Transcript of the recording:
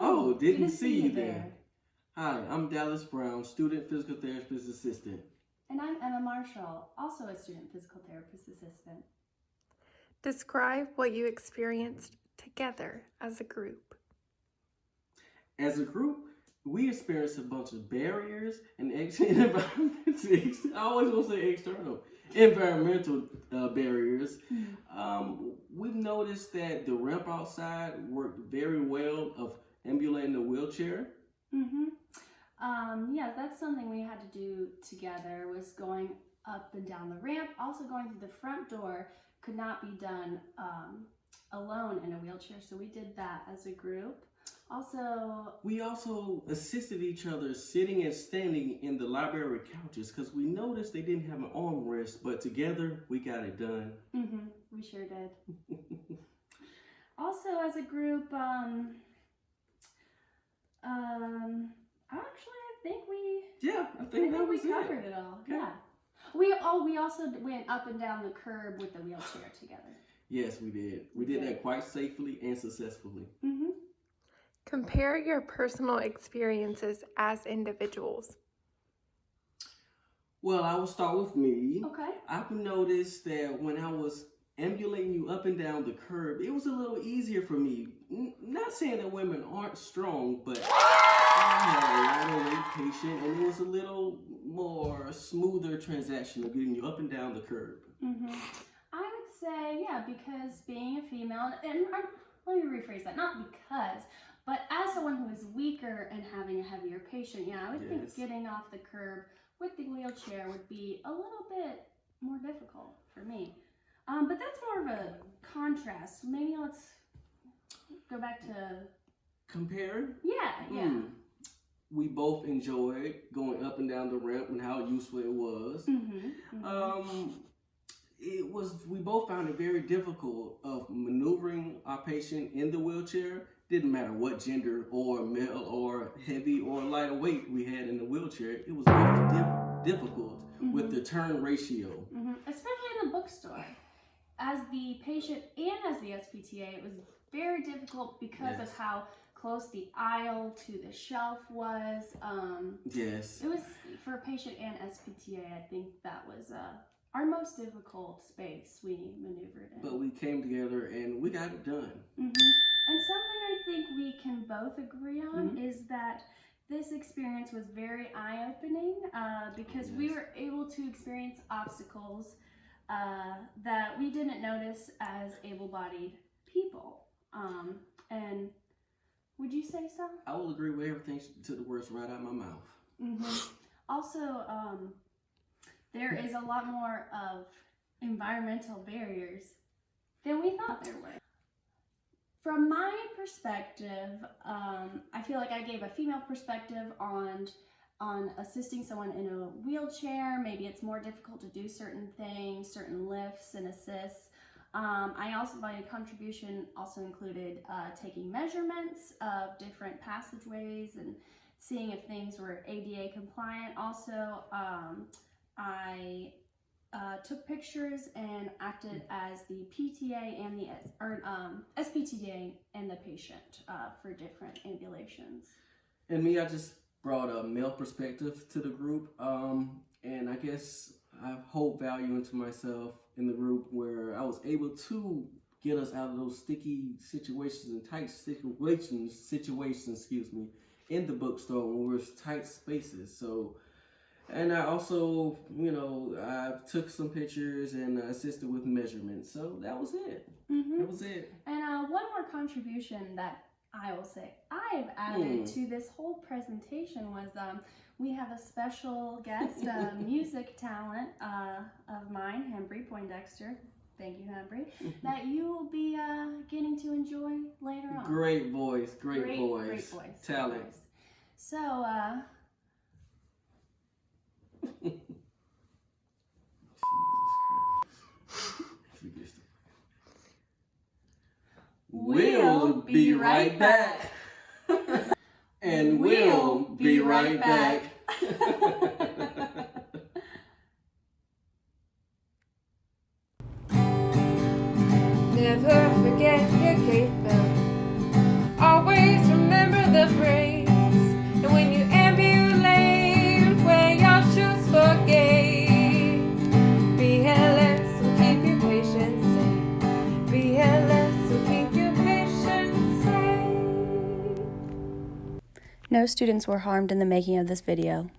Oh, didn't see you there. Hi, I'm Dallas Brown, student physical therapist assistant. And I'm Emma Marshall, also a student physical therapist assistant. Describe what you experienced together as a group. As a group, we experienced a bunch of barriers and I always want to say external, environmental barriers. We've noticed that the ramp outside worked very well of ambulating the wheelchair. Yeah, that's something we had to do together, was going up and down the ramp. Also going through the front door could not be done alone in a wheelchair, so we did that as a group. We also assisted each other sitting and standing in the library couches because we noticed they didn't have an armrest, but together we got it done. We sure did. Also, as a group, I think that was we covered it all. Okay. Yeah. We also went up and down the curb with the wheelchair together. Yes, we did. We did that quite safely and successfully. Compare your personal experiences as individuals. Well, I will start with me. Okay. I've noticed that when I was ambulating you up and down the curb, it was a little easier for me. Not saying that women aren't strong, but I had a lot of weight patient, and it was a little more smoother transaction of getting you up and down the curb. I would say, yeah, because being a female, and let me rephrase that, not because, but as someone who is weaker and having a heavier patient, yeah, I would think getting off the curb with the wheelchair would be a little bit more difficult for me. But that's more of a contrast. Maybe let's go back to... Compare? Yeah. We both enjoyed going up and down the ramp and how useful it was. We both found it very difficult of maneuvering our patient in the wheelchair. Didn't matter what gender or male or heavy or lighter weight we had in the wheelchair. It was very difficult with the turn ratio. Especially in the bookstore. As the patient and as the SPTA, it was very difficult because of how close the aisle to the shelf was. It was, for a patient and SPTA, I think that was our most difficult space we maneuvered in. But we came together and we got it done. And something I think we can both agree on is that this experience was very eye-opening because we were able to experience obstacles that we didn't notice as able-bodied people. And would you say so? I will agree with everything. She took the words right out of my mouth. Also, there is a lot more of environmental barriers than we thought there were. From my perspective, I feel like I gave a female perspective on assisting someone in a wheelchair. Maybe it's more difficult to do certain things, certain lifts and assists. My contribution also included taking measurements of different passageways and seeing if things were ADA compliant. Also, I took pictures and acted as the PTA and the SPTA and the patient for different ambulations. And me, I just brought a male perspective to the group, and I guess I hold value into myself in the group where I was able to get us out of those sticky situations and tight situations, in the bookstore when we were tight spaces. So, and I also, I took some pictures and assisted with measurements. So that was it. That was it. And one more contribution that I will say I've added to this whole presentation was we have a special guest, music talent of mine, Hembry Poindexter. Thank you, Hembry. That you will be getting to enjoy later on. Great voice. Great voice. Great voice. Talent. Great voice. So, Jesus Christ. We'll be right back. And we'll be right back. Never forget your gate bell. Always remember the No students were harmed in the making of this video.